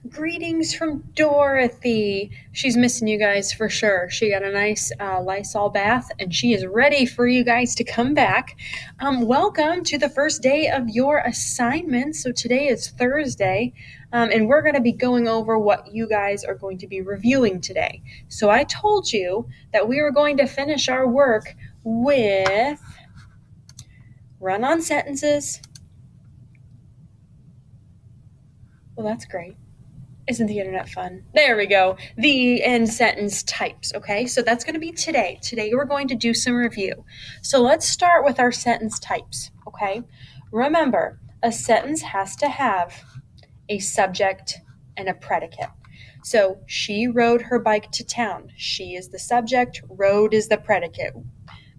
Greetings from Dorothy. She's missing you guys for sure. She got a nice Lysol bath and she is ready for you guys to come back. Welcome to the first day of your assignment. So today is Thursday, and we're going to be going over what you guys are going to be reviewing today. So I told you that we were going to finish our work with run-on sentences. Well, that's great. Isn't the internet fun? There we go. The end sentence types, okay? So that's going to be today. Today we're going to do some review. So let's start with our sentence types, okay? Remember, a sentence has to have a subject and a predicate. So she rode her bike to town. She is the subject, rode is the predicate.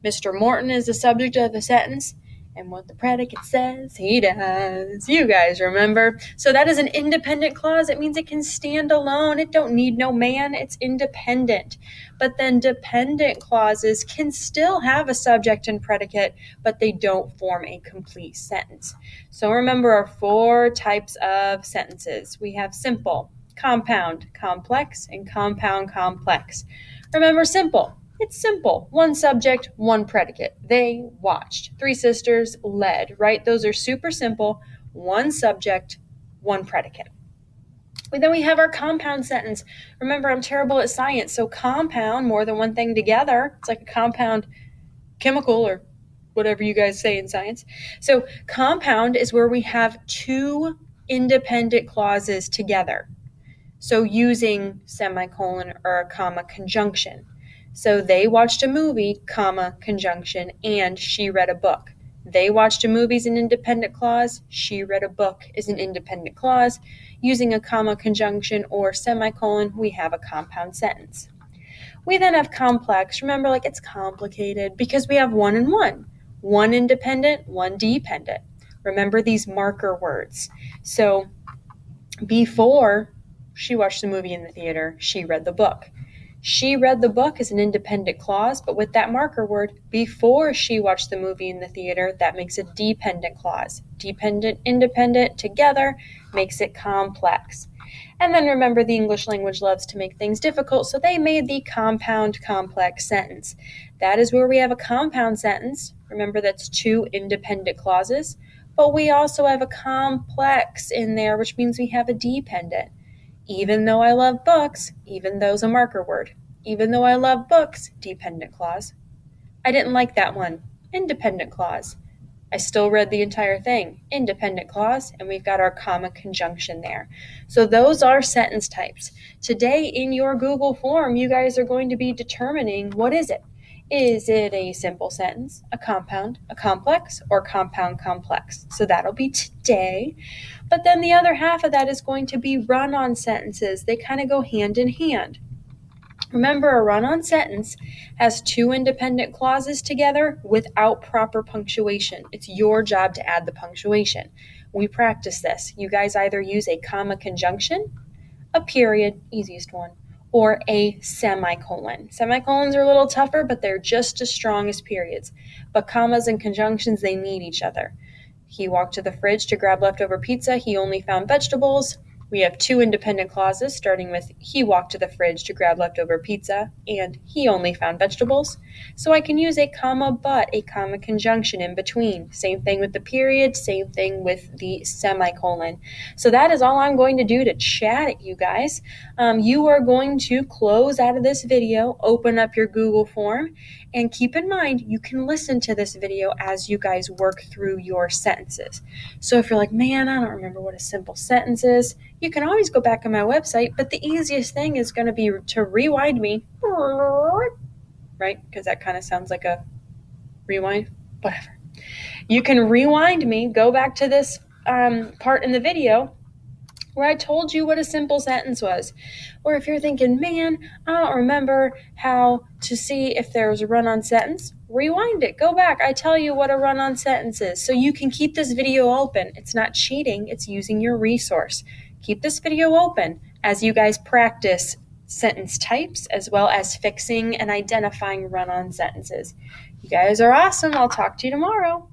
Mr. Morton is the subject of the sentence, and what the predicate says, he does. You guys remember? So that is an independent clause. It means it can stand alone. It don't need no man. It's independent. But then dependent clauses can still have a subject and predicate, but they don't form a complete sentence. So remember our 4 types of sentences. We have simple, compound, complex, and compound complex. Remember simple. It's simple. 1 subject, 1 predicate. They watched. 3 sisters led, right? Those are super simple. 1 subject, 1 predicate. And then we have our compound sentence. Remember, I'm terrible at science, so compound, more than one thing together. It's like a compound chemical or whatever you guys say in science. So compound is where we have 2 independent clauses together. So using semicolon or a comma conjunction. So they watched a movie, comma, conjunction, and she read a book. They watched a movie is an independent clause. She read a book is an independent clause. Using a comma, conjunction, or semicolon, we have a compound sentence. We then have complex. Remember, like it's complicated because we have 1 and 1. 1 independent, 1 dependent. Remember these marker words. So before she watched the movie in the theater, she read the book. She read the book is an independent clause, but with that marker word, before she watched the movie in the theater, that makes a dependent clause. Dependent, independent together makes it complex. And then remember, the English language loves to make things difficult, so they made the compound complex sentence. That is where we have a compound sentence. Remember, that's 2 independent clauses, but we also have a complex in there, which means we have a dependent. Even though I love books, even though's a marker word. Even though I love books, dependent clause. I didn't like that one, independent clause. I still read the entire thing, independent clause, and we've got our comma conjunction there. So those are sentence types. Today in your Google form, you guys are going to be determining what is it. Is it a simple sentence, a compound, a complex, or compound complex? So that'll be today. But then the other half of that is going to be run-on sentences. They kind of go hand in hand. Remember, a run-on sentence has 2 independent clauses together without proper punctuation. It's your job to add the punctuation. We practice this. You guys either use a comma conjunction, a period, easiest one, or a semicolon. Semicolons are a little tougher, but they're just as strong as periods. But commas and conjunctions, they need each other. He walked to the fridge to grab leftover pizza. He only found vegetables. We have 2 independent clauses, starting with he walked to the fridge to grab leftover pizza, and he only found vegetables. So I can use a comma but, a comma conjunction in between. Same thing with the period, same thing with the semicolon. So that is all I'm going to do to chat at you guys. You are going to close out of this video, open up your Google form, and keep in mind, you can listen to this video as you guys work through your sentences. So if you're like, man, I don't remember what a simple sentence is, you can always go back on my website, but the easiest thing is going to be to rewind me, right? Because that kind of sounds like a rewind, whatever. You can rewind me, go back to this part in the video where I told you what a simple sentence was. Or if you're thinking, man, I don't remember how to see if there's a run-on sentence, rewind it, go back. I tell you what a run-on sentence is. So you can keep this video open. It's not cheating, it's using your resource. Keep this video open as you guys practice sentence types as well as fixing and identifying run-on sentences. You guys are awesome. I'll talk to you tomorrow.